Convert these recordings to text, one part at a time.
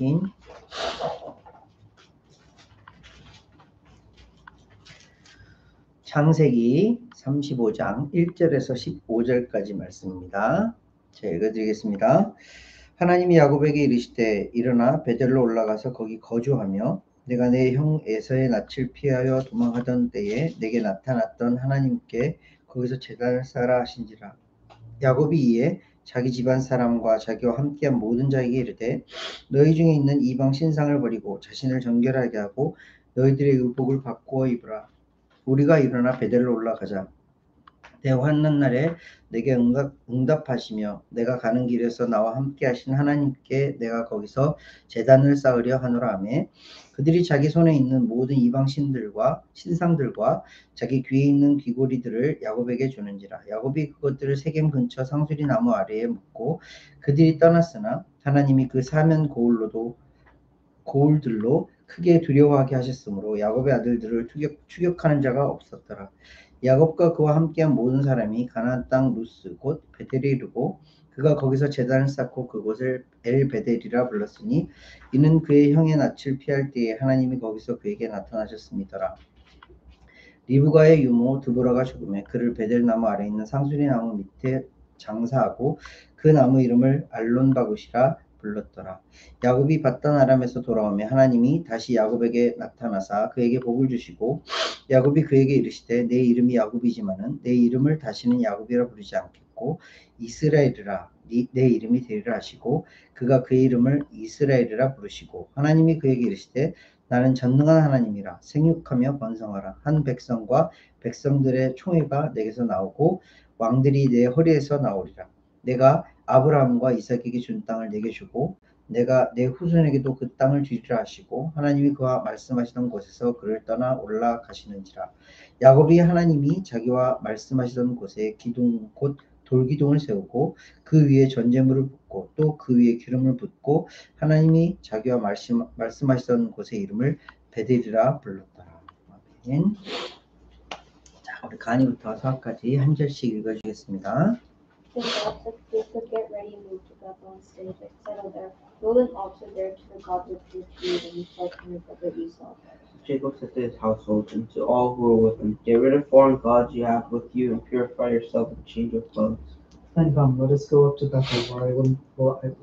15. 창세기 35장 1절에서 15절까지 말씀입니다. 제가 읽어드리겠습니다. 하나님이 야곱에게 이르시되 일어나 베델로 올라가서 거기 거주하며 내가 내 형 에서의 낯을 피하여 도망하던 때에 내게 나타났던 하나님께 거기서 제단을 쌓으라 하신지라. 야곱이 이에 자기 집안 사람과 자기와 함께한 모든 자에게 이르되 너희 중에 있는 이방 신상을 버리고 자신을 정결하게 하고 너희들의 의복을 바꾸어 입으라. 우리가 일어나 베델로 올라가자. 내 환난 날에 내게 응답하시며 내가 가는 길에서 나와 함께 하신 하나님께 내가 거기서 제단을 쌓으려 하노라 하며 그들이 자기 손에 있는 모든 이방 신들과 신상들과 자기 귀에 있는 귀고리들을 야곱에게 주는지라. 야곱이 그것들을 세겜 근처 상수리 나무 아래에 묻고 그들이 떠났으나 하나님이 그 사면 고울들로 크게 두려워하게 하셨으므로 야곱의 아들들을 추격하는 자가 없었더라. 야곱과 그와 함께한 모든 사람이 가나안 땅 루스 곧 베델에 이르고 그가 거기서 제단을 쌓고 그곳을 엘 베델이라 불렀으니 이는 그의 형의 낯을 피할 때에 하나님이 거기서 그에게 나타나셨음이더라. 리브가의 유모 드보라가 죽음에 그를 베델 나무 아래 있는 상수리 나무 밑에 장사하고 그 나무 이름을 알론바굿이라 불렀더라. 야곱이 바단 아람에서 돌아오며 하나님이 다시 야곱에게 나타나사 그에게 복을 주시고 야곱이 그에게 이르시되 내 이름이 야곱이지만은 내 이름을 다시는 야곱이라 부르지 않겠고 이스라엘이라 내 이름이 되리라 하시고 그가 그의 이름을 이스라엘이라 부르시고 하나님이 그에게 이르시되 나는 전능한 하나님이라 생육하며 번성하라. 한 백성과 백성들의 총회가 내게서 나오고 왕들이 내 허리에서 나오리라. 내가 아브라함과 이삭에게 준 땅을 내게 주고 내가 내 후손에게도 그 땅을 주리라 하시고 하나님이 그와 말씀하시던 곳에서 그를 떠나 올라가시는지라. 야곱이 하나님이 자기와 말씀하시던 곳에 기둥 곧 돌기둥을 세우고 그 위에 전제물을 붓고 또 그 위에 기름을 붓고 하나님이 자기와 말씀하시던 곳의 이름을 베델이라 불렀더라. 아멘. 자, 우리 가니부터 서까지 한 절씩 읽어주겠습니다. Then God said, Jacob, get ready, move to Bethel and stay there, settle there. Build an altar there to the God who appeared to you when you fled from your brother Esau. Jacob said to his household and to all who were with him, get rid of foreign gods you have with you and purify yourself with change of clothes. Then come, let us go up to Bethel,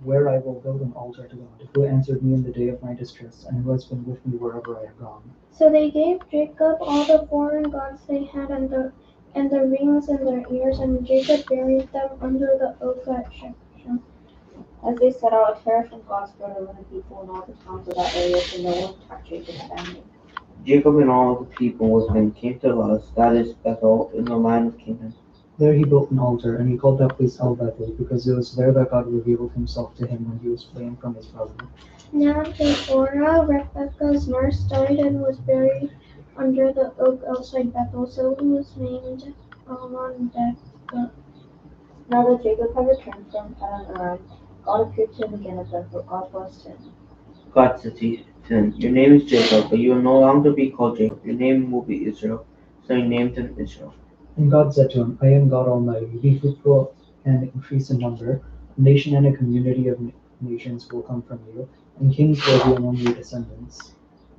where I will build an altar to God, who answered me in the day of my distress, and who has been with me wherever I have gone. So they gave Jacob all the foreign gods they had and the rings in their ears, and Jacob buried them under the oak at Shechem. As they set out, a terror from God spread over the people in all the towns of that area, so no one touched Jacob's family. Jacob and all the people with him came to Luz, that is Bethel, in the land of Canaan. There he built an altar, and he called that place El Bethel, because it was there that God revealed himself to him when he was fleeing from his brother. Now Deborah, Rebekah's nurse, died and was buried under the oak outside Bethel, so it was named On-Bethel. Now that Jacob had returned from Padan Aram, God appeared to him again at Bethel. God blessed him. God said to him, your name is Jacob, but you will no longer be called Jacob. Your name will be Israel. So he named him Israel. And God said to him, I am God Almighty. Be fruitful and increase in number. A nation and a community of nations will come from you, and kings will be among your descendants.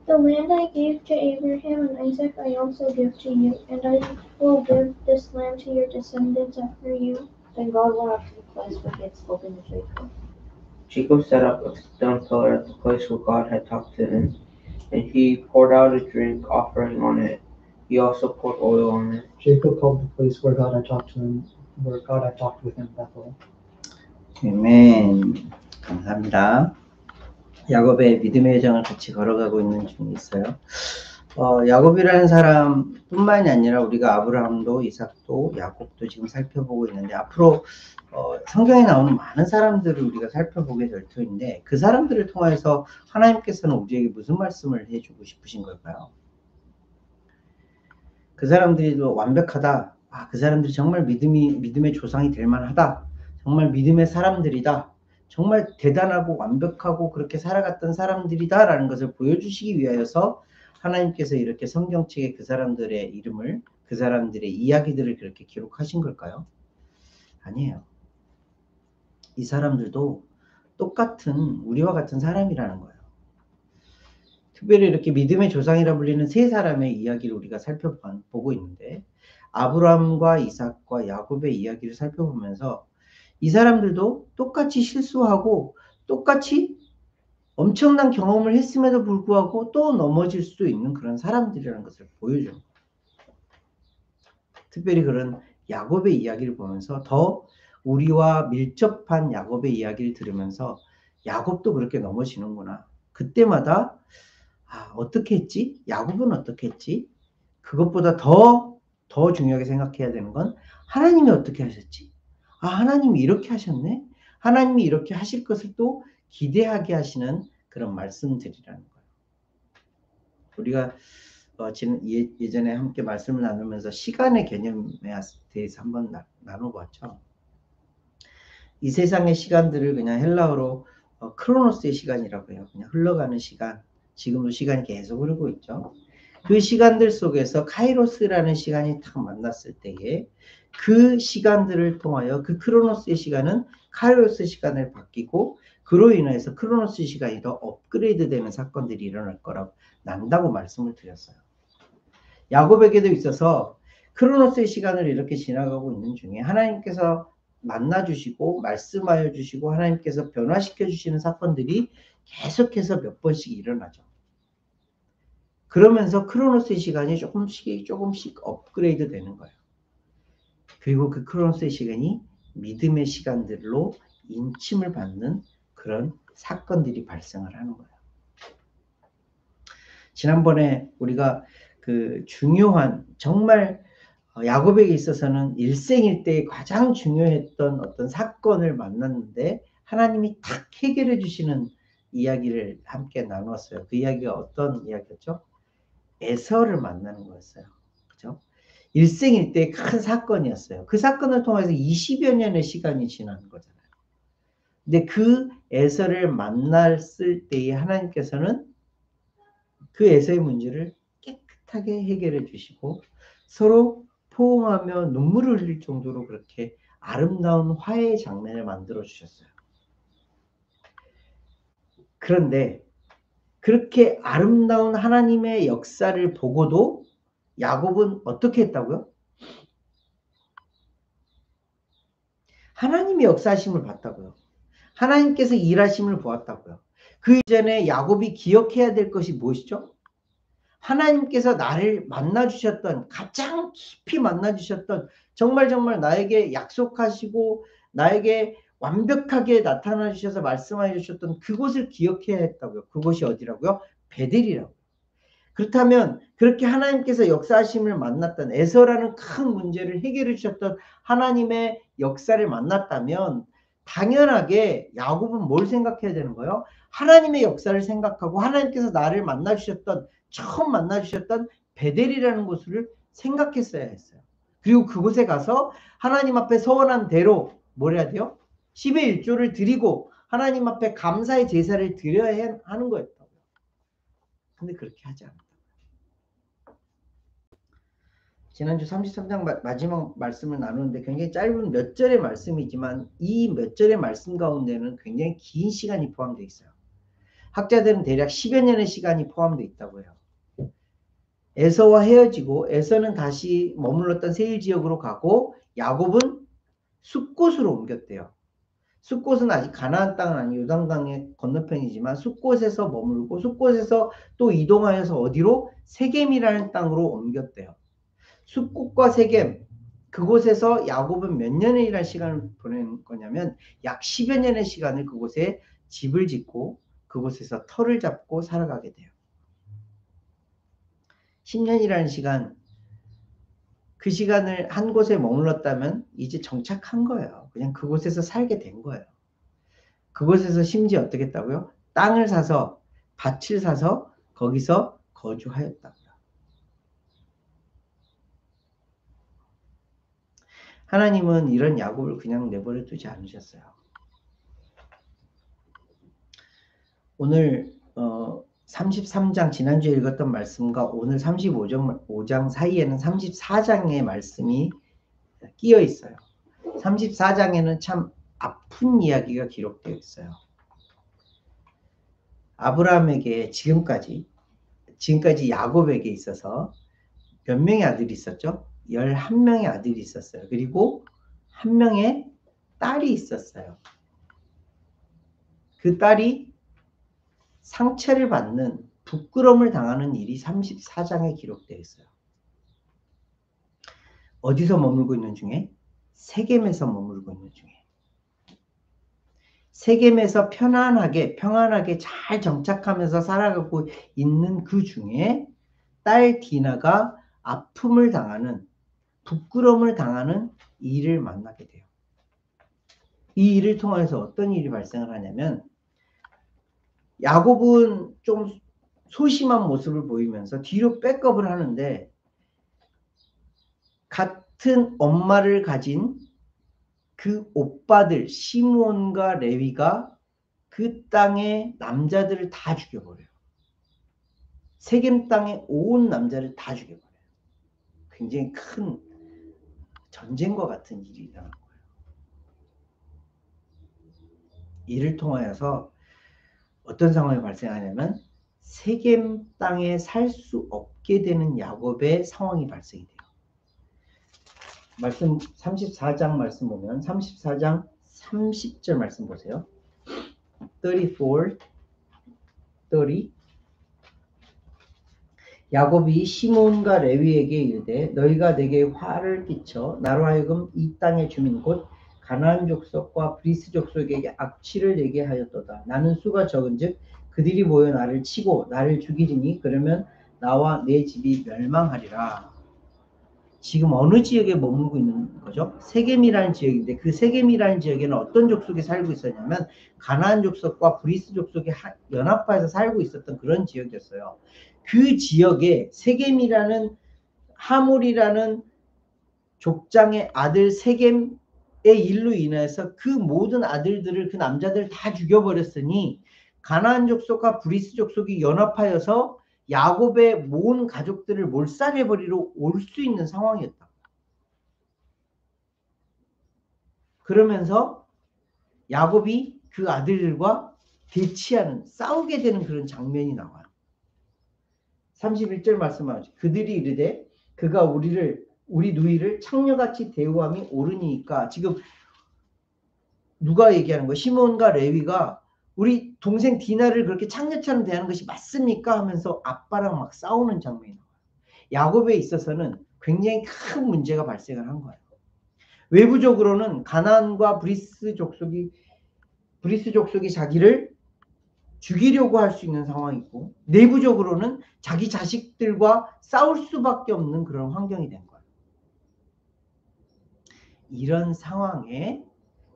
The land I gave to Abraham and Isaac I also give to you, and I will give this land to your descendants after you. Then God went up to the place where he had spoken to Jacob. Jacob set up a stone pillar at the place where God had talked to him, and he poured out a drink offering on it. He also poured oil on it. Jacob called the place where God had talked with him Bethel. 아멘. 감사합니다. 야곱의 믿음의 여정을 같이 걸어가고 있는 중에 있어요. 야곱이라는 사람뿐만이 아니라 우리가 아브라함도 이삭도 야곱도 지금 살펴보고 있는데 앞으로 성경에 나오는 많은 사람들을 우리가 살펴보게 될 터인데 그 사람들을 통해서 하나님께서는 우리에게 무슨 말씀을 해주고 싶으신 걸까요? 그 사람들이 완벽하다. 그 사람들이 정말 믿음의 조상이 될 만하다. 정말 믿음의 사람들이다. 정말 대단하고 완벽하고 그렇게 살아갔던 사람들이다라는 것을 보여주시기 위하여서 하나님께서 이렇게 성경책에 그 사람들의 이름을, 그 사람들의 이야기들을 그렇게 기록하신 걸까요? 아니에요. 이 사람들도 똑같은 우리와 같은 사람이라는 거예요. 특별히 이렇게 믿음의 조상이라 불리는 세 사람의 이야기를 우리가 살펴보고 있는데 아브라함과 이삭과 야곱의 이야기를 살펴보면서 이 사람들도 똑같이 실수하고 똑같이 엄청난 경험을 했음에도 불구하고 또 넘어질 수도 있는 그런 사람들이라는 것을 보여주는 거예요. 특별히 그런 야곱의 이야기를 보면서 더 우리와 밀접한 야곱의 이야기를 들으면서 야곱도 그렇게 넘어지는구나. 그때마다 어떻게 했지? 야곱은 어떻게 했지? 그것보다 더 중요하게 생각해야 되는 건 하나님이 어떻게 하셨지? 하나님이 이렇게 하셨네? 하나님이 이렇게 하실 것을 또 기대하게 하시는 그런 말씀들이라는 거예요. 우리가 예전에 함께 말씀을 나누면서 시간의 개념에 대해서 한번 나눠봤죠. 이 세상의 시간들을 그냥 헬라어로 크로노스의 시간이라고 해요. 그냥 흘러가는 시간. 지금도 시간이 계속 흐르고 있죠. 그 시간들 속에서 카이로스라는 시간이 딱 만났을 때에 그 시간들을 통하여 그 크로노스의 시간은 카이로스 시간을 바뀌고 그로 인해서 크로노스 시간이 더 업그레이드 되는 사건들이 일어날 거라고 난다고 말씀을 드렸어요. 야곱에게도 있어서 크로노스의 시간을 이렇게 지나가고 있는 중에 하나님께서 만나주시고 말씀하여 주시고 하나님께서 변화시켜 주시는 사건들이 계속해서 몇 번씩 일어나죠. 그러면서 크로노스의 시간이 조금씩 업그레이드 되는 거예요. 그리고 그 크로노스의 시간이 믿음의 시간들로 인침을 받는 그런 사건들이 발생을 하는 거예요. 지난번에 우리가 그 중요한 정말 야곱에게 있어서는 일생일대에 가장 중요했던 어떤 사건을 만났는데 하나님이 탁 해결해 주시는 이야기를 함께 나누었어요. 그 이야기가 어떤 이야기였죠? 에서를 만나는 거였어요. 그죠? 일생일대의 큰 사건이었어요. 그 사건을 통해서 20여 년의 시간이 지난 거잖아요. 근데 그 에서를 만났을 때에 하나님께서는 그 에서의 문제를 깨끗하게 해결해 주시고 서로 포옹하며 눈물을 흘릴 정도로 그렇게 아름다운 화해의 장면을 만들어 주셨어요. 그런데 그렇게 아름다운 하나님의 역사를 보고도 야곱은 어떻게 했다고요? 하나님의 역사하심을 봤다고요. 하나님께서 일하심을 보았다고요. 그 이전에 야곱이 기억해야 될 것이 무엇이죠? 하나님께서 나를 만나주셨던 가장 깊이 만나주셨던 정말 나에게 약속하시고 나에게 완벽하게 나타나 주셔서 말씀해 주셨던 그곳을 기억해야 했다고요. 그곳이 어디라고요? 베델이라고요. 그렇다면 그렇게 하나님께서 역사하심을 만났던 에서라는 큰 문제를 해결해 주셨던 하나님의 역사를 만났다면 당연하게 야곱은 뭘 생각해야 되는 거예요? 하나님의 역사를 생각하고 하나님께서 나를 만나주셨던 처음 만나주셨던 베델이라는 곳을 생각했어야 했어요. 그리고 그곳에 가서 하나님 앞에 서원한 대로 뭘 해야 돼요? 10의 1조를 드리고 하나님 앞에 감사의 제사를 드려야 하는 거였다고요. 근데 그렇게 하지 않았다. 지난주 33장 마지막 말씀을 나누는데 굉장히 짧은 몇 절의 말씀이지만 이 몇 절의 말씀 가운데는 굉장히 긴 시간이 포함되어 있어요. 학자들은 대략 10여 년의 시간이 포함되어 있다고 해요. 에서와 헤어지고 에서는 다시 머물렀던 세일 지역으로 가고 야곱은 숫곳으로 옮겼대요. 숫곳은 아직 가나안 땅은 아니 요단강의 건너편이지만 숫곳에서 머물고 숫곳에서 또 이동하여서 어디로? 세겜이라는 땅으로 옮겼대요. 숫곳과 세겜 그곳에서 야곱은 몇 년이라는 시간을 보낸 거냐면 약 10여 년의 시간을 그곳에 집을 짓고 그곳에서 터를 잡고 살아가게 돼요. 10년이라는 시간, 그 시간을 한 곳에 머물렀다면 이제 정착한 거예요. 그냥 그곳에서 살게 된 거예요. 그곳에서 심지어 어떻게 했다고요? 땅을 사서 밭을 사서 거기서 거주하였다고요. 하나님은 이런 야곱을 그냥 내버려 두지 않으셨어요. 오늘 33장 지난주에 읽었던 말씀과 오늘 35장 사이에는 34장의 말씀이 끼어 있어요. 34장에는 참 아픈 이야기가 기록되어 있어요. 아브라함에게 지금까지 야곱에게 있어서 몇 명의 아들이 있었죠? 11명의 아들이 있었어요. 그리고 한 명의 딸이 있었어요. 그 딸이 상처를 받는 부끄러움을 당하는 일이 34장에 기록되어 있어요. 어디서 머물고 있는 중에? 세겜에서 머물고 있는 중에. 세겜에서 평안하게 잘 정착하면서 살아가고 있는 그 중에 딸 디나가 아픔을 당하는, 부끄러움을 당하는 일을 만나게 돼요. 이 일을 통해서 어떤 일이 발생을 하냐면 야곱은 좀 소심한 모습을 보이면서 뒤로 백업을 하는데 같은 엄마를 가진 그 오빠들 시므온과 레위가 그 땅의 남자들을 다 죽여버려요. 세겜 땅에 온 남자를 다 죽여버려요. 굉장히 큰 전쟁과 같은 일이 일어난 거예요. 이를 통하여서 어떤 상황이 발생하냐면 세겜 땅에 살 수 없게 되는 야곱의 상황이 발생이 돼요. 말씀 34장 말씀 보면 34장 30절 말씀 보세요. 34, 30 야곱이 시므온과 레위에게 이르되 너희가 내게 화를 끼쳐 나로 하여금 이 땅의 주민 곧 가나안 족속과 브리스 족속에게 악취를 내게 하였도다. 나는 수가 적은즉 그들이 모여 나를 치고 나를 죽이리니 그러면 나와 내 집이 멸망하리라. 지금 어느 지역에 머물고 있는 거죠? 세겜이라는 지역인데 그 세겜이라는 지역에는 어떤 족속이 살고 있었냐면 가나안 족속과 브리스 족속이 연합하여서 살고 있었던 그런 지역이었어요. 그 지역에 세겜이라는 하몰이라는 족장의 아들 세겜의 일로 인해서 그 모든 아들들을 그 남자들을 다 죽여버렸으니 가나안 족속과 브리스 족속이 연합하여서 야곱의 모든 가족들을 몰살해버리러 올 수 있는 상황이었다. 그러면서 야곱이 그 아들들과 대치하는, 싸우게 되는 그런 장면이 나와요. 31절 말씀하죠. 그들이 이르되 그가 우리 누이를 창녀같이 대우함이 옳으니까. 지금 누가 얘기하는 거예요? 시몬과 레위가 우리 동생 디나를 그렇게 창녀처럼 대하는 것이 맞습니까? 하면서 아빠랑 막 싸우는 장면이 나와요. 야곱에 있어서는 굉장히 큰 문제가 발생을 한 거예요. 외부적으로는 가나안과 브리스 족속이 자기를 죽이려고 할 수 있는 상황이고 내부적으로는 자기 자식들과 싸울 수밖에 없는 그런 환경이 된 거예요. 이런 상황에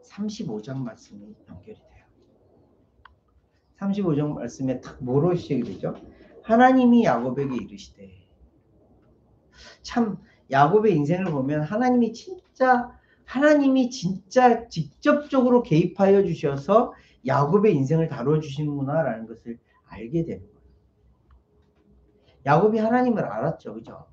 35장 말씀이 연결이 돼요. 35장 말씀에 딱 뭐로 시작이 되죠? 하나님이 야곱에게 이르시되. 참 야곱의 인생을 보면 하나님이 진짜 직접적으로 개입하여 주셔서 야곱의 인생을 다루어 주시는구나 라는 것을 알게 되는 거예요. 야곱이 하나님을 알았죠. 그죠?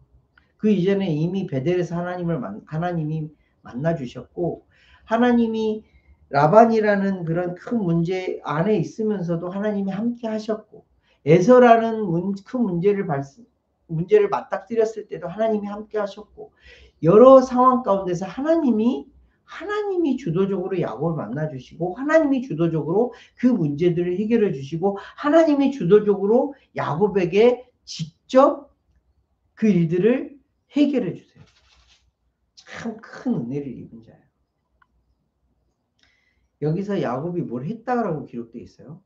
그 이전에 이미 베델에서 하나님이 만나 주셨고 하나님이 라반이라는 그런 큰 문제 안에 있으면서도 하나님이 함께 하셨고 에서라는 큰 문제를 맞닥뜨렸을 때도 하나님이 함께 하셨고 여러 상황 가운데서 하나님이 주도적으로 야곱을 만나 주시고 하나님이 주도적으로 그 문제들을 해결해 주시고 하나님이 주도적으로 야곱에게 직접 그 일들을 해결해 주세요. 참 큰 은혜를 입은 자예요. 여기서 야곱이 뭘 했다라고 기록되어 있어요.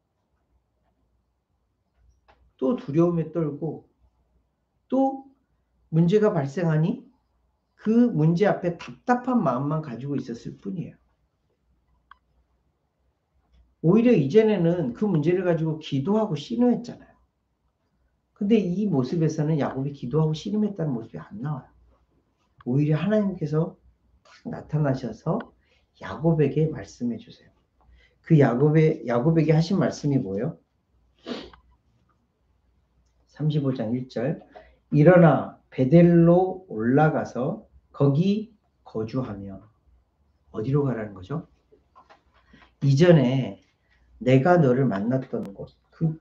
또 두려움에 떨고 또 문제가 발생하니 그 문제 앞에 답답한 마음만 가지고 있었을 뿐이에요. 오히려 이전에는 그 문제를 가지고 기도하고 신음했잖아요. 근데 이 모습에서는 야곱이 기도하고 신음했다는 모습이 안 나와요. 오히려 하나님께서 나타나셔서 야곱에게 말씀해 주세요. 그 야곱에게 하신 말씀이 뭐예요? 35장 1절 일어나 베델로 올라가서 거기 거주하며. 어디로 가라는 거죠? 이전에 내가 너를 만났던 곳, 그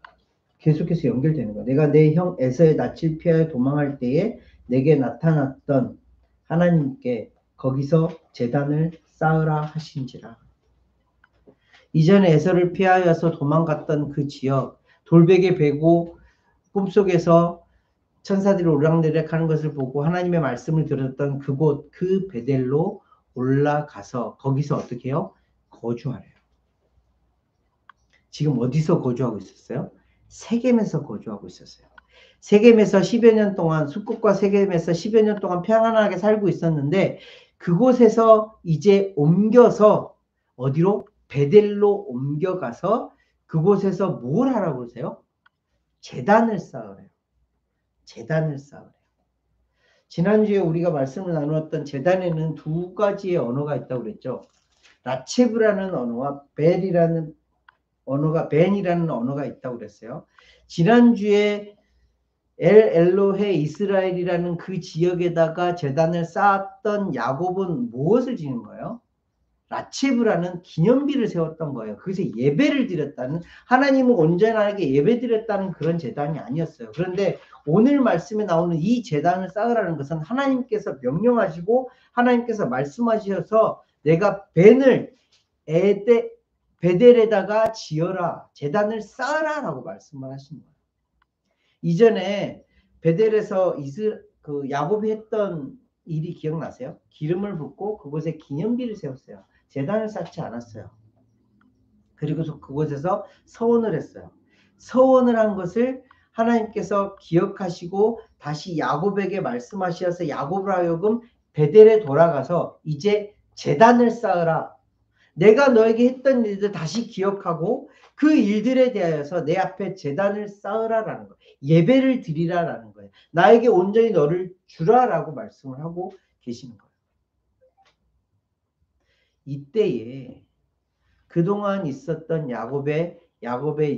계속해서 연결되는 거야. 내가 내 형 에서의 낯을 피하여 도망할 때에 내게 나타났던 하나님께 거기서 제단을 쌓으라 하신지라. 이전에 에서를 피하여서 도망갔던 그 지역, 돌베개 베고 꿈속에서 천사들이 오락내락 하는 것을 보고 하나님의 말씀을 들었던 그곳, 그 베델로 올라가서 거기서 어떻게 해요? 거주하래요. 지금 어디서 거주하고 있었어요? 세겜에서 거주하고 있었어요. 세겜에서 10여 년 동안, 숫국과 세겜에서 10여 년 동안 평안하게 살고 있었는데 그곳에서 이제 옮겨서 어디로? 베델로 옮겨가서 그곳에서 뭘 하라고 그러세요? 제단을 쌓으래요. 제단을 쌓으래요. 지난주에 우리가 말씀을 나누었던 제단에는 두 가지의 언어가 있다고 그랬죠. 라체브라는 언어와 벤이라는 언어가 있다고 그랬어요. 지난주에 엘로헤 이스라엘이라는 그 지역에다가 제단을 쌓았던 야곱은 무엇을 지는 거예요? 라체브라는 기념비를 세웠던 거예요. 그래서 예배를 드렸다는, 하나님은 온전하게 예배 드렸다는 그런 제단이 아니었어요. 그런데 오늘 말씀에 나오는 이 제단을 쌓으라는 것은 하나님께서 명령하시고 하나님께서 말씀하셔서 내가 벤을 베델에다가 지어라, 제단을 쌓아라 라고 말씀을 하신 거예요. 이전에 베델에서 야곱이 했던 일이 기억나세요? 기름을 붓고 그곳에 기념비를 세웠어요. 제단을 쌓지 않았어요. 그리고서 그곳에서 서원을 했어요. 서원을 한 것을 하나님께서 기억하시고 다시 야곱에게 말씀하셔서 야곱을 하여금 베델에 돌아가서 이제 제단을 쌓으라. 내가 너에게 했던 일들 다시 기억하고 그 일들에 대하여서 내 앞에 제단을 쌓으라라는 거예요. 예배를 드리라라는 거예요. 나에게 온전히 너를 주라라고 말씀을 하고 계시는 거예요. 이때에 그동안 있었던 야곱의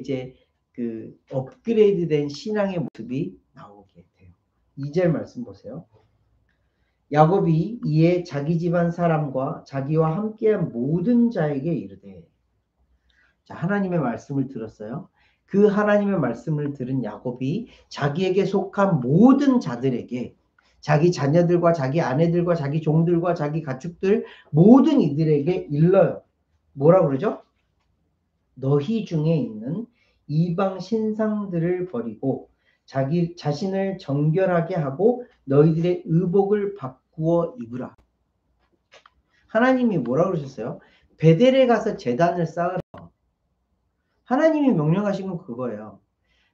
이제 그 업그레이드된 신앙의 모습이 나오게 돼요. 2절 말씀 보세요. 야곱이 이에 자기 집안 사람과 자기와 함께한 모든 자에게 이르되, 자, 하나님의 말씀을 들었어요. 그 하나님의 말씀을 들은 야곱이 자기에게 속한 모든 자들에게, 자기 자녀들과 자기 아내들과 자기 종들과 자기 가축들 모든 이들에게 일러요. 뭐라고 그러죠? 너희 중에 있는 이방 신상들을 버리고 자기 자신을 정결하게 하고 너희들의 의복을 바꾸어 입으라. 하나님이 뭐라고 그러셨어요? 베델에 가서 제단을 쌓으라. 하나님이 명령하신 건 그거예요.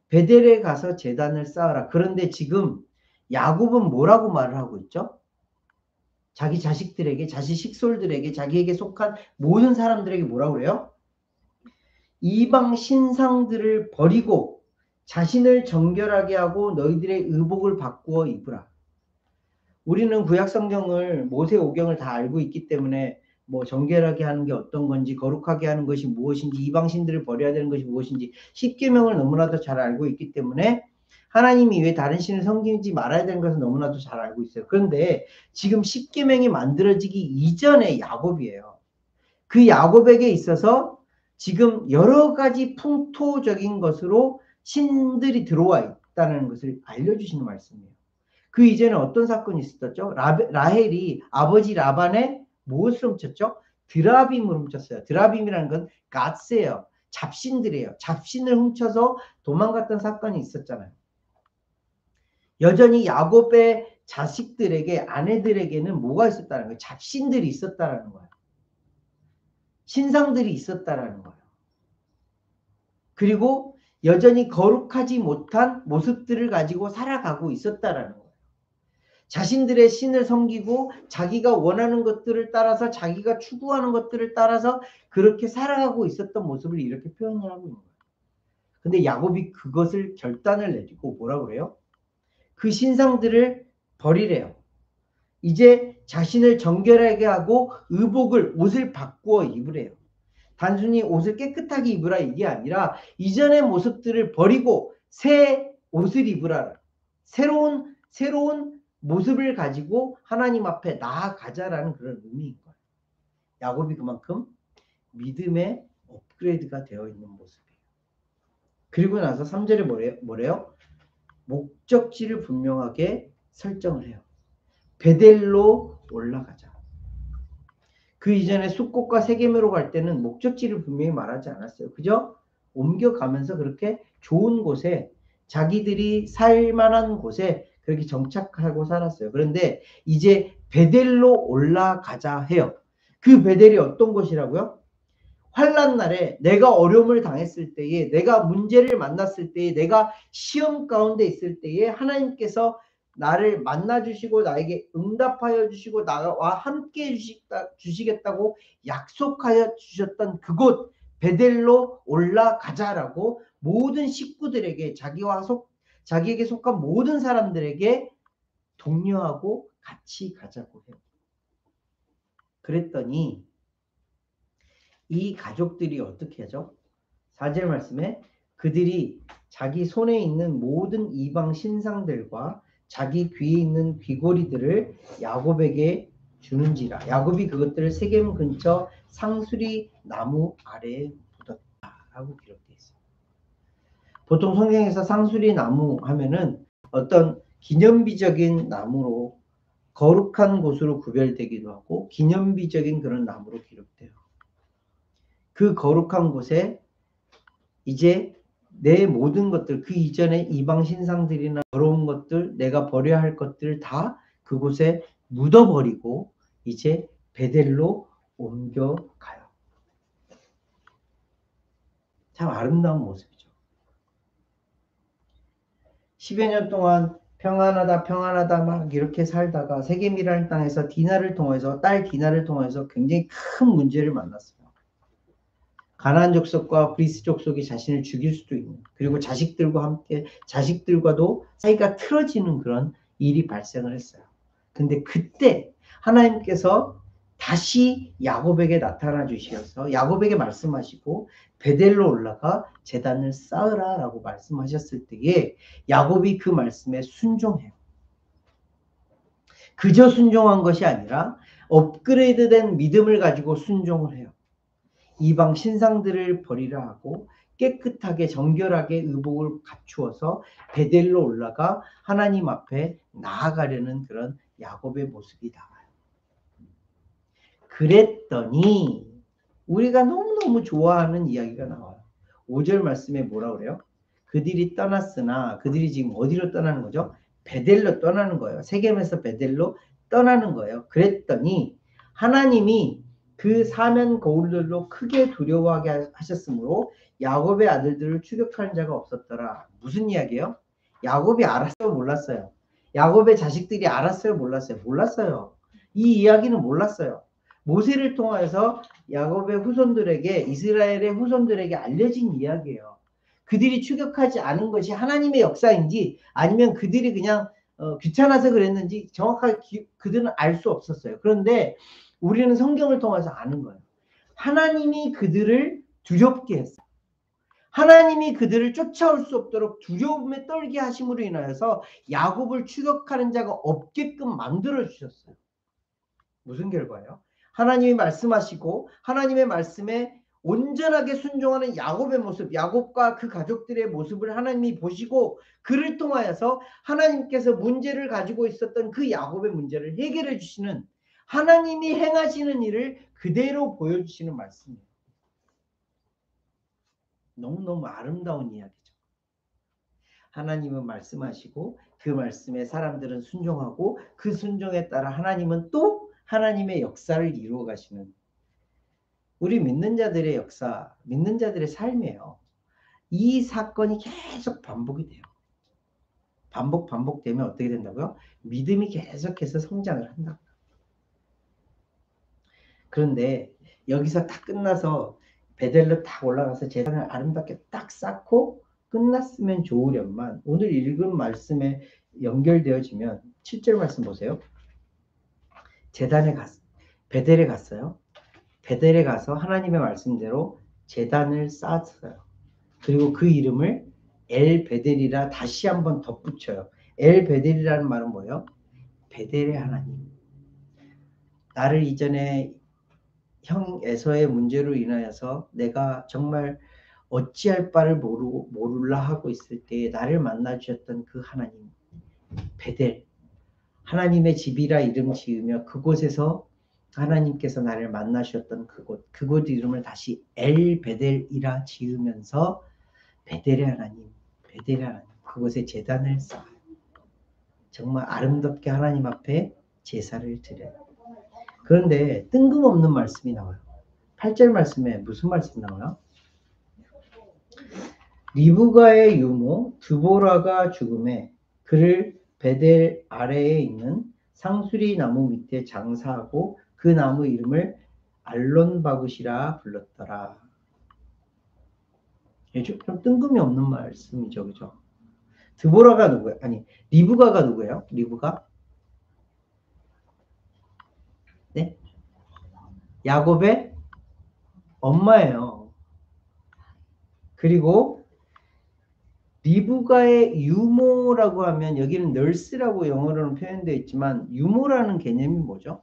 베델에 가서 제단을 쌓으라. 그런데 지금 야곱은 뭐라고 말을 하고 있죠? 자기 자식들에게, 자기 식솔들에게, 자기에게 속한 모든 사람들에게 뭐라고 그래요? 이방 신상들을 버리고 자신을 정결하게 하고 너희들의 의복을 바꾸어 입으라. 우리는 구약성경을, 모세오경을 다 알고 있기 때문에 뭐 정결하게 하는 게 어떤 건지, 거룩하게 하는 것이 무엇인지, 이방신들을 버려야 되는 것이 무엇인지 십계명을 너무나도 잘 알고 있기 때문에 하나님이 왜 다른 신을 섬기지 말아야 되는 것을 너무나도 잘 알고 있어요. 그런데 지금 십계명이 만들어지기 이전의 야곱이에요. 그 야곱에게 있어서 지금 여러 가지 풍토적인 것으로 신들이 들어와 있다는 것을 알려주시는 말씀이에요. 그 이전에 어떤 사건이 있었죠? 라헬이 아버지 라반의 무엇을 훔쳤죠? 드라빔을 훔쳤어요. 드라빔이라는 건 갓스예요. 잡신들이에요. 잡신을 훔쳐서 도망갔던 사건이 있었잖아요. 여전히 야곱의 자식들에게, 아내들에게는 뭐가 있었다는 거예요? 잡신들이 있었다는 거예요. 신상들이 있었다라는 거예요. 그리고 여전히 거룩하지 못한 모습들을 가지고 살아가고 있었다라는 거예요. 자신들의 신을 섬기고 자기가 원하는 것들을 따라서, 자기가 추구하는 것들을 따라서 그렇게 살아가고 있었던 모습을 이렇게 표현을 하고 있는 거예요. 근데 야곱이 그것을 결단을 내리고 뭐라고 그래요? 그 신상들을 버리래요. 이제 자신을 정결하게 하고 의복을, 옷을 바꾸어 입으래요. 단순히 옷을 깨끗하게 입으라 이게 아니라 이전의 모습들을 버리고 새 옷을 입으라. 새로운 모습을 가지고 하나님 앞에 나아가자라는 그런 의미인 거예요. 야곱이 그만큼 믿음의 업그레이드가 되어 있는 모습이에요. 그리고 나서 3절에 뭐래요? 목적지를 분명하게 설정을 해요. 베델로 올라가자. 그 이전에 숫꽃과 세겜으로 갈 때는 목적지를 분명히 말하지 않았어요. 그죠? 옮겨가면서 그렇게 좋은 곳에 자기들이 살만한 곳에 그렇게 정착하고 살았어요. 그런데 이제 베델로 올라가자 해요. 그 베델이 어떤 곳이라고요? 환난 날에 내가 어려움을 당했을 때에 내가 문제를 만났을 때에 내가 시험 가운데 있을 때에 하나님께서 나를 만나 주시고 나에게 응답하여 주시고 나와 함께 주시겠다고 약속하여 주셨던 그곳 베델로 올라가자라고 모든 식구들에게 자기에게 속한 모든 사람들에게 독려하고 같이 가자고 해요. 그랬더니 이 가족들이 어떻게 하죠? 4절 말씀에 그들이 자기 손에 있는 모든 이방 신상들과 자기 귀에 있는 귀고리들을 야곱에게 주는지라. 야곱이 그것들을 세겜 근처 상수리 나무 아래에 묻었다라고 기록되어 있어요. 보통 성경에서 상수리 나무 하면은 어떤 기념비적인 나무로 거룩한 곳으로 구별되기도 하고 기념비적인 그런 나무로 기록돼요. 그 거룩한 곳에 이제 내 모든 것들, 그 이전에 이방 신상들이나 더러운 것들, 내가 버려야 할 것들 다 그곳에 묻어버리고 이제 베델로 옮겨가요. 참 아름다운 모습이죠. 10여 년 동안 평안하다 막 이렇게 살다가 세겜이라는 땅에서 딸 디나를 통해서 굉장히 큰 문제를 만났어요. 가나안 족속과 브리스 족속이 자신을 죽일 수도 있는, 그리고 자식들과도 사이가 틀어지는 그런 일이 발생을 했어요. 근데 그때 하나님께서 다시 야곱에게 나타나 주셔서 야곱에게 말씀하시고 베델로 올라가 제단을 쌓으라 라고 말씀하셨을 때에 야곱이 그 말씀에 순종해요. 그저 순종한 것이 아니라 업그레이드된 믿음을 가지고 순종을 해요. 이방 신상들을 버리라 하고 깨끗하게 정결하게 의복을 갖추어서 베델로 올라가 하나님 앞에 나아가려는 그런 야곱의 모습이 나와요. 그랬더니 우리가 너무너무 좋아하는 이야기가 나와요. 5절 말씀에 뭐라 그래요? 그들이 떠났으나 그들이 지금 어디로 떠나는 거죠? 베델로 떠나는 거예요. 세겜에서 베델로 떠나는 거예요. 그랬더니 하나님이 그 사면 거울들로 크게 두려워하게 하셨으므로 야곱의 아들들을 추격하는 자가 없었더라. 무슨 이야기예요? 야곱이 알았어요? 몰랐어요? 야곱의 자식들이 알았어요? 몰랐어요? 몰랐어요. 이 이야기는 몰랐어요. 모세를 통해서 야곱의 후손들에게 이스라엘의 후손들에게 알려진 이야기예요. 그들이 추격하지 않은 것이 하나님의 역사인지 아니면 그들이 그냥 귀찮아서 그랬는지 정확하게 그들은 알 수 없었어요. 그런데 우리는 성경을 통해서 아는 거예요. 하나님이 그들을 두렵게 했어요. 하나님이 그들을 쫓아올 수 없도록 두려움에 떨게 하심으로 인하여서 야곱을 추격하는 자가 없게끔 만들어 주셨어요. 무슨 결과예요? 하나님이 말씀하시고 하나님의 말씀에 온전하게 순종하는 야곱의 모습, 야곱과 그 가족들의 모습을 하나님이 보시고 그를 통하여서 하나님께서 문제를 가지고 있었던 그 야곱의 문제를 해결해 주시는 하나님이 행하시는 일을 그대로 보여주시는 말씀이에요. 너무너무 아름다운 이야기죠. 하나님은 말씀하시고 그 말씀에 사람들은 순종하고 그 순종에 따라 하나님은 또 하나님의 역사를 이루어 가시는 우리 믿는 자들의 역사, 믿는 자들의 삶이에요. 이 사건이 계속 반복이 돼요. 반복되면 어떻게 된다고요? 믿음이 계속해서 성장을 한다고요. 그런데 여기서 딱 끝나서 베델로 딱 올라가서 제단을 아름답게 딱 쌓고 끝났으면 좋으련만 오늘 읽은 말씀에 연결되어지면 7절 말씀 보세요. 베델에 갔어요. 베델에 가서 하나님의 말씀대로 제단을 쌓았어요. 그리고 그 이름을 엘 베델이라 다시 한번 덧붙여요. 엘 베델이라는 말은 뭐예요? 베델의 하나님. 나를 이전에 형 에서의 문제로 인하여서 내가 정말 어찌할 바를 모르라 하고 있을 때에 나를 만나 주셨던 그 하나님, 베델, 하나님의 집이라 이름 지으며 그곳에서 하나님께서 나를 만나 주셨던 그곳 이름을 다시 엘 베델이라 지으면서 베델의 하나님, 그곳에 제단을 쌓아요. 정말 아름답게 하나님 앞에 제사를 드려요. 그런데 뜬금없는 말씀이 나와요. 8절 말씀에 무슨 말씀이 나와요? 리브가의 유모 드보라가 죽음에 그를 베델 아래에 있는 상수리 나무 밑에 장사하고 그 나무 이름을 알론바굿이라 불렀더라. 좀 뜬금이 없는 말씀이죠, 그죠? 드보라가 누구예요? 아니, 리브가가 누구예요? 리브가? 네? 야곱의 엄마예요. 그리고 리브가의 유모라고 하면 여기는 널스라고 영어로는 표현되어 있지만 유모라는 개념이 뭐죠?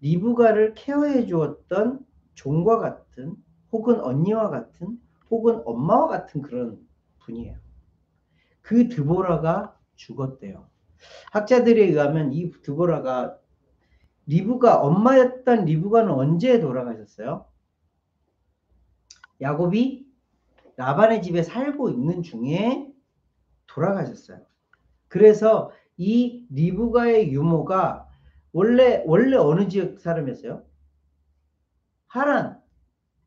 리브가를 케어해 주었던 종과 같은 혹은 언니와 같은 혹은 엄마와 같은 그런 분이에요. 그 드보라가 죽었대요. 학자들에 의하면 이 드보라가 리브가 엄마였던 리브가는 언제 돌아가셨어요? 야곱이 라반의 집에 살고 있는 중에 돌아가셨어요. 그래서 이 리브가의 유모가 원래 어느 지역 사람이었어요? 하란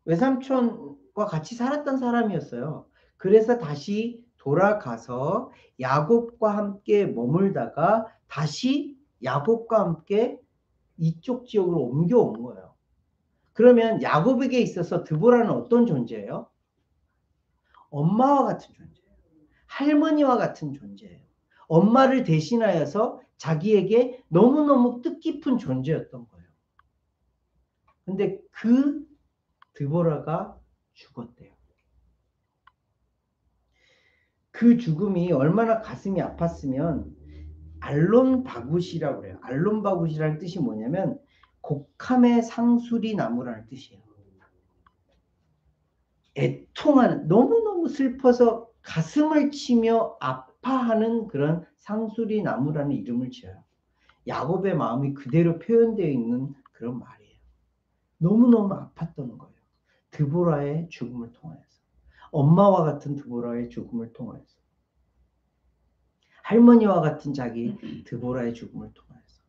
외삼촌과 같이 살았던 사람이었어요. 그래서 다시 돌아가서 야곱과 함께 머물다가 다시 야곱과 함께 이쪽 지역으로 옮겨온 거예요. 그러면 야곱에게 있어서 드보라는 어떤 존재예요? 엄마와 같은 존재예요. 할머니와 같은 존재예요. 엄마를 대신하여서 자기에게 너무너무 뜻깊은 존재였던 거예요. 근데 그 드보라가 죽었대요. 그 죽음이 얼마나 가슴이 아팠으면 알론바굿이라고 그래요. 알론바굿이라는 뜻이 뭐냐면 곡함의 상수리 나무라는 뜻이에요. 애통하는, 너무너무 슬퍼서 가슴을 치며 아파하는 그런 상수리 나무라는 이름을 지어요. 야곱의 마음이 그대로 표현되어 있는 그런 말이에요. 너무너무 아팠던 거예요. 드보라의 죽음을 통하여서. 엄마와 같은 드보라의 죽음을 통하여서. 할머니와 같은 자기 드보라의 죽음을 통하여서.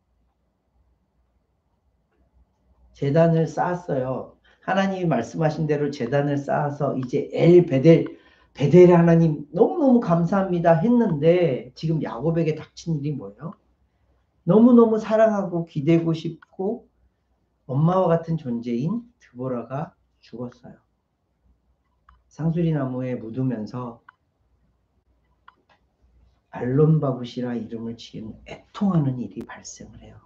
제단을 쌓았어요. 하나님이 말씀하신 대로 제단을 쌓아서 이제 베델 하나님 너무너무 감사합니다 했는데 지금 야곱에게 닥친 일이 뭐예요? 너무너무 사랑하고 기대고 싶고 엄마와 같은 존재인 드보라가 죽었어요. 상수리 나무에 묻으면서 알론바굿이라 이름을 지은 애통하는 일이 발생을 해요.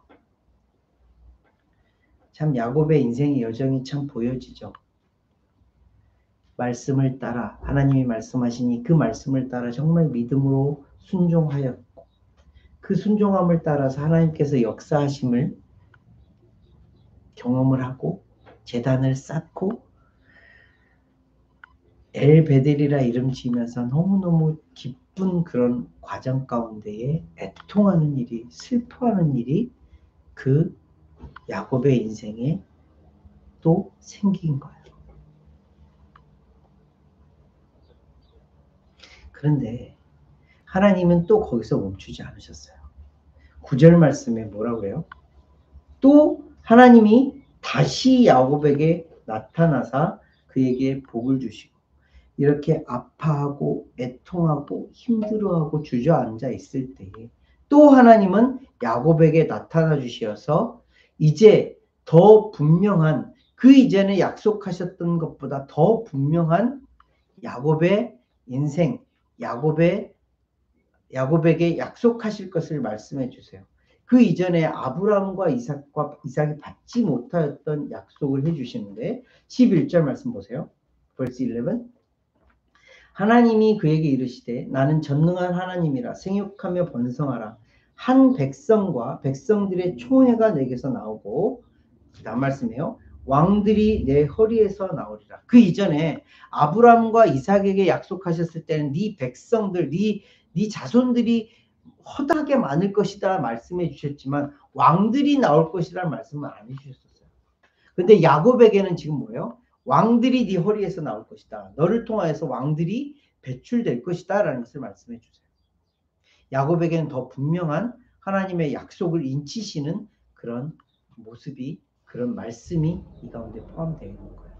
참 야곱의 인생의 여정이 참 보여지죠. 말씀을 따라 하나님이 말씀하시니 그 말씀을 따라 정말 믿음으로 순종하였고 그 순종함을 따라서 하나님께서 역사하심을 경험을 하고 제단을 쌓고 엘베델이라 이름 지으면서 너무너무 기쁜 그런 과정 가운데에 애통하는 일이 슬퍼하는 일이 그 야곱의 인생에 또 생긴 거예요. 그런데 하나님은 또 거기서 멈추지 않으셨어요. 9절 말씀에 뭐라고 해요? 또 하나님이 다시 야곱에게 나타나사 그에게 복을 주시고 이렇게 아파하고 애통하고 힘들어하고 주저앉아 있을 때에 또 하나님은 야곱에게 나타나 주셔서 이제 더 분명한 그 이전에 약속하셨던 것보다 더 분명한 야곱의 인생, 야곱에게 약속하실 것을 말씀해 주세요. 그 이전에 아브라함과 이삭이 받지 못하였던 약속을 해주시는데 11절 말씀 보세요. verse 11. 하나님이 그에게 이르시되 나는 전능한 하나님이라 생육하며 번성하라. 한 백성과 백성들의 총회가 내게서 나오고 그 다음 말씀이에요. 왕들이 내 허리에서 나오리라. 그 이전에 아브라함과 이삭에게 약속하셨을 때는 네 백성들, 네 자손들이 허다하게 많을 것이다 말씀해 주셨지만 왕들이 나올 것이라는 말씀은 안 해주셨었어요. 근데 야곱에게는 지금 뭐예요? 왕들이 네 허리에서 나올 것이다. 너를 통하여서 왕들이 배출될 것이다 라는 것을 말씀해 주세요. 야곱에게는 더 분명한 하나님의 약속을 인치시는 그런 모습이, 그런 말씀이 이 가운데 포함되어 있는 거예요.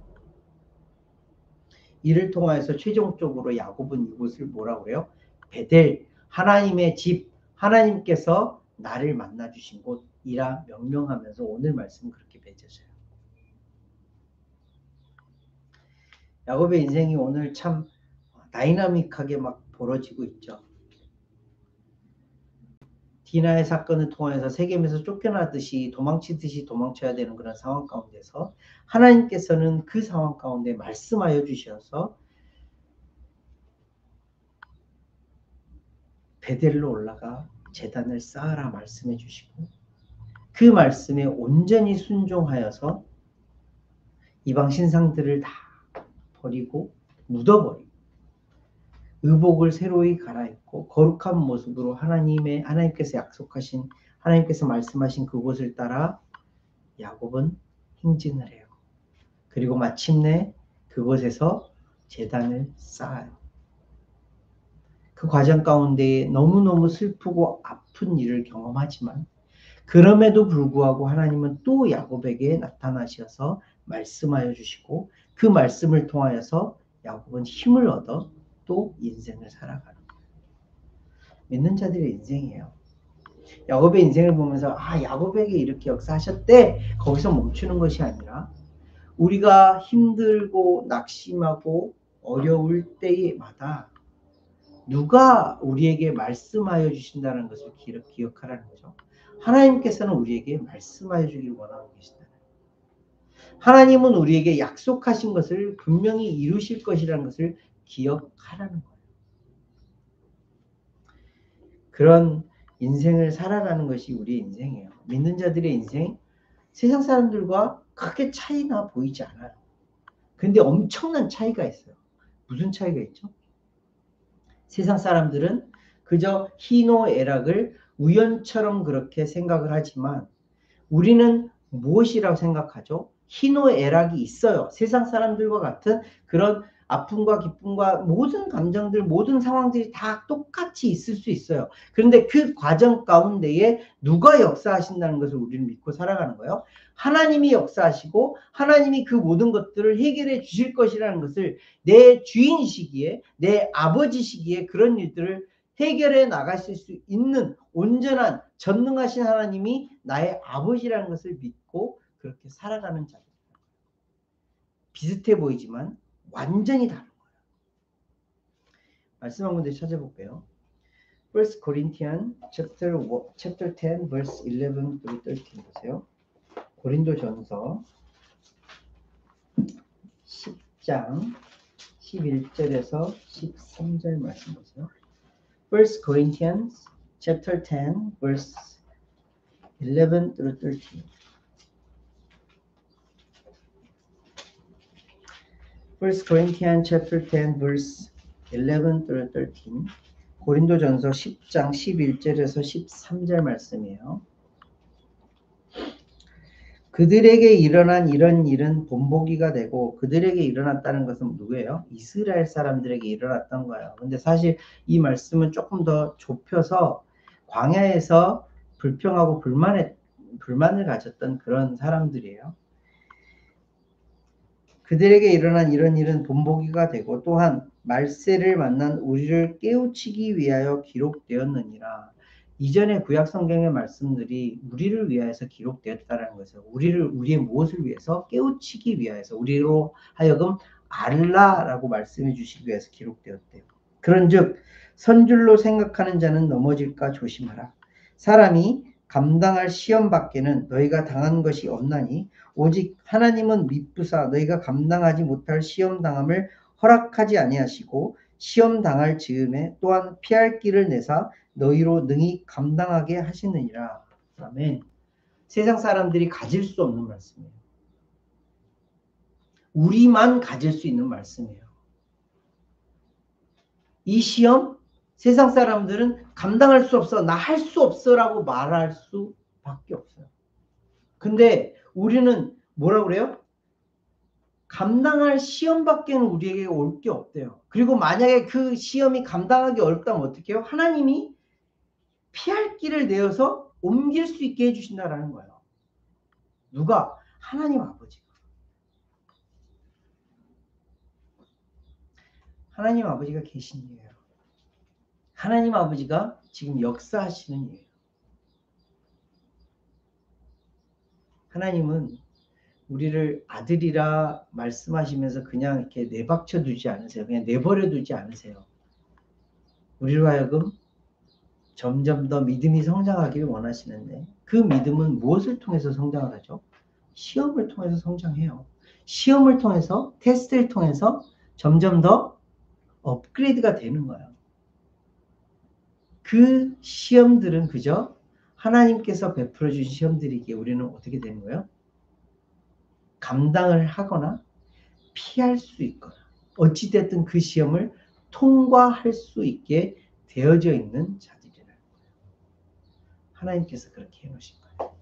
이를 통하여서 최종적으로 야곱은 이곳을 뭐라고 그래요? 베델, 하나님의 집, 하나님께서 나를 만나주신 곳이라 명명하면서 오늘 말씀은 그렇게 맺어져요. 야곱의 인생이 오늘 참 다이나믹하게 막 벌어지고 있죠. 디나의 사건을 통해서 세겜에서 쫓겨나듯이 도망치듯이 도망쳐야 되는 그런 상황 가운데서 하나님께서는 그 상황 가운데 말씀하여 주셔서 베델로 올라가 제단을 쌓아라 말씀해 주시고 그 말씀에 온전히 순종하여서 이방 신상들을 다 버리고 묻어버리고 의복을 새로이 갈아입고 거룩한 모습으로 하나님께서 약속하신, 하나님께서 말씀하신 그곳을 따라 야곱은 행진을 해요. 그리고 마침내 그곳에서 제단을 쌓아요. 그 과정 가운데 너무너무 슬프고 아픈 일을 경험하지만 그럼에도 불구하고 하나님은 또 야곱에게 나타나셔서 말씀하여 주시고 그 말씀을 통하여서 야곱은 힘을 얻어 또 인생을 살아가는 거예요. 믿는 자들의 인생이에요. 야곱의 인생을 보면서 야곱에게 이렇게 역사하셨대 거기서 멈추는 것이 아니라 우리가 힘들고 낙심하고 어려울 때마다 누가 우리에게 말씀하여 주신다는 것을 기억하라는 거죠. 하나님께서는 우리에게 말씀하여 주기를 원하고 계시다. 하나님은 우리에게 약속하신 것을 분명히 이루실 것이라는 것을 기억하라는 거예요. 그런 인생을 살아가는 것이 우리의 인생이에요. 믿는 자들의 인생, 세상 사람들과 크게 차이가 보이지 않아요. 근데 엄청난 차이가 있어요. 무슨 차이가 있죠? 세상 사람들은 그저 희노애락을 우연처럼 그렇게 생각을 하지만 우리는 무엇이라고 생각하죠? 희노애락이 있어요. 세상 사람들과 같은 그런 아픔과 기쁨과 모든 감정들, 모든 상황들이 다 똑같이 있을 수 있어요. 그런데 그 과정 가운데에 누가 역사하신다는 것을 우리는 믿고 살아가는 거예요. 하나님이 역사하시고 하나님이 그 모든 것들을 해결해 주실 것이라는 것을 내 주인이시기에, 내 아버지시기에 그런 일들을 해결해 나가실 수 있는 온전한 전능하신 하나님이 나의 아버지라는 것을 믿고 그렇게 살아가는 자들. 비슷해 보이지만 완전히 다른 거예요. 말씀 한 군데 찾아볼게요. 1 Corinthians chapter 10 verse 11 through 13 보세요. 고린도전서 10장 11절에서 13절 말씀 보세요. 1 Corinthians chapter 10 verse 11 through 13. 1 Corinthians chapter 10 verse 11 through 13. 고린도전서 10장 11절에서 13절 말씀이에요. 그들에게 일어난 이런 일은 본보기가 되고 그들에게 일어났다는 것은 누구예요? 이스라엘 사람들에게 일어났던 거예요. 근데 사실 이 말씀은 조금 더 좁혀서 광야에서 불평하고 불만을 가졌던 그런 사람들이에요. 그들에게 일어난 이런 일은 본보기가 되고 또한 말세를 만난 우리를 깨우치기 위하여 기록되었느니라. 이전의 구약 성경의 말씀들이 우리를 위하여서 기록되었다는 것을 우리의 무엇을 위해서 깨우치기 위하여서 우리로 하여금 알라라고 말씀해 주시기 위해서 기록되었대요. 그런즉 선줄로 생각하는 자는 넘어질까 조심하라. 사람이 감당할 시험 밖에는 너희가 당한 것이 없나니 오직 하나님은 미쁘사 너희가 감당하지 못할 시험 당함을 허락하지 아니하시고 시험 당할 즈음에 또한 피할 길을 내사 너희로 능히 감당하게 하시느니라. 아멘. 세상 사람들이 가질 수 없는 말씀이에요. 우리만 가질 수 있는 말씀이에요. 이 시험 세상 사람들은 감당할 수 없어, 나 할 수 없어라고 말할 수밖에 없어요. 근데 우리는 뭐라고 그래요? 감당할 시험밖에는 우리에게 올 게 없대요. 그리고 만약에 그 시험이 감당하기 어렵다면 어떻게 해요? 하나님이 피할 길을 내어서 옮길 수 있게 해주신다라는 거예요. 누가? 하나님 아버지가. 하나님 아버지가 계신 이에요. 하나님 아버지가 지금 역사하시는 이에요. 하나님은 우리를 아들이라 말씀하시면서 그냥 이렇게 내박쳐 두지 않으세요. 그냥 내버려 두지 않으세요. 우리로 하여금 점점 더 믿음이 성장하기를 원하시는데 그 믿음은 무엇을 통해서 성장을 하죠? 시험을 통해서 성장해요. 시험을 통해서, 테스트를 통해서 점점 더 업그레이드가 되는 거예요. 그 시험들은 그저 하나님께서 베풀어 주신 시험들이기에 우리는 어떻게 되는 거예요? 감당을 하거나 피할 수 있거나 어찌됐든 그 시험을 통과할 수 있게 되어져 있는 자들이라는 거예요. 하나님께서 그렇게 해놓으신 거예요.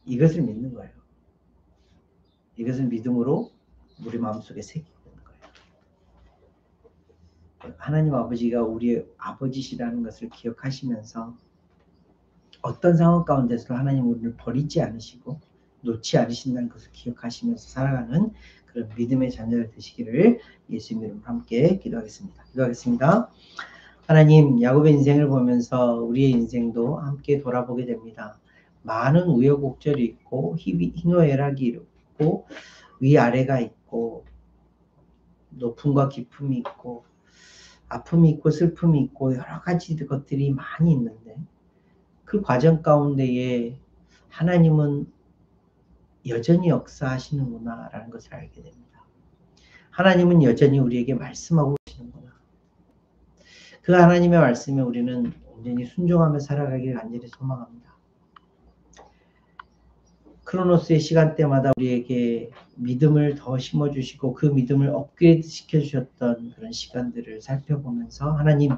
이것을 믿는 거예요. 이것을 믿음으로 우리 마음속에 새기고 있는 거예요. 하나님 아버지가 우리의 아버지시라는 것을 기억하시면서 어떤 상황 가운데서도 하나님 우리를 버리지 않으시고 놓지 않으신다는 것을 기억하시면서 살아가는 그런 믿음의 자녀들 되시기를 예수님 이름으로 함께 기도하겠습니다. 기도하겠습니다. 하나님, 야곱의 인생을 보면서 우리의 인생도 함께 돌아보게 됩니다. 많은 우여곡절이 있고 희노애락이 있고 위아래가 있고 높음과 깊음이 있고 아픔이 있고 슬픔이 있고 여러 가지 것들이 많이 있는데 그 과정 가운데에 하나님은 여전히 역사하시는구나 라는 것을 알게 됩니다. 하나님은 여전히 우리에게 말씀하고 계시는구나. 그 하나님의 말씀에 우리는 온전히 순종하며 살아가기를 간절히 소망합니다. 크로노스의 시간대마다 우리에게 믿음을 더 심어주시고 그 믿음을 업그레이드 시켜주셨던 그런 시간들을 살펴보면서 하나님,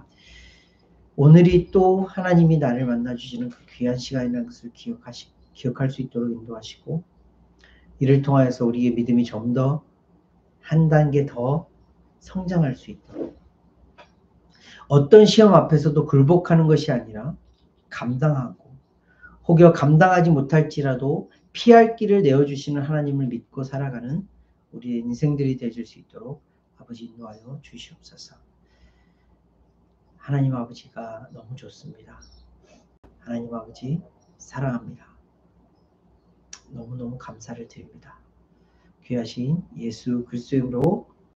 오늘이 또 하나님이 나를 만나주시는 그 귀한 시간이라는 것을 기억할 수 있도록 인도하시고 이를 통하여서 우리의 믿음이 좀 더 한 단계 더 성장할 수 있도록 어떤 시험 앞에서도 굴복하는 것이 아니라 감당하고 혹여 감당하지 못할지라도 피할 길을 내어주시는 하나님을 믿고 살아가는 우리의 인생들이 되어줄 수 있도록 아버지 인도하여 주시옵소서. 하나님 아버지가 너무 좋습니다. 하나님 아버지 사랑합니다. 너무너무 감사를 드립니다. 귀하신 예수 그리스도의 이름으로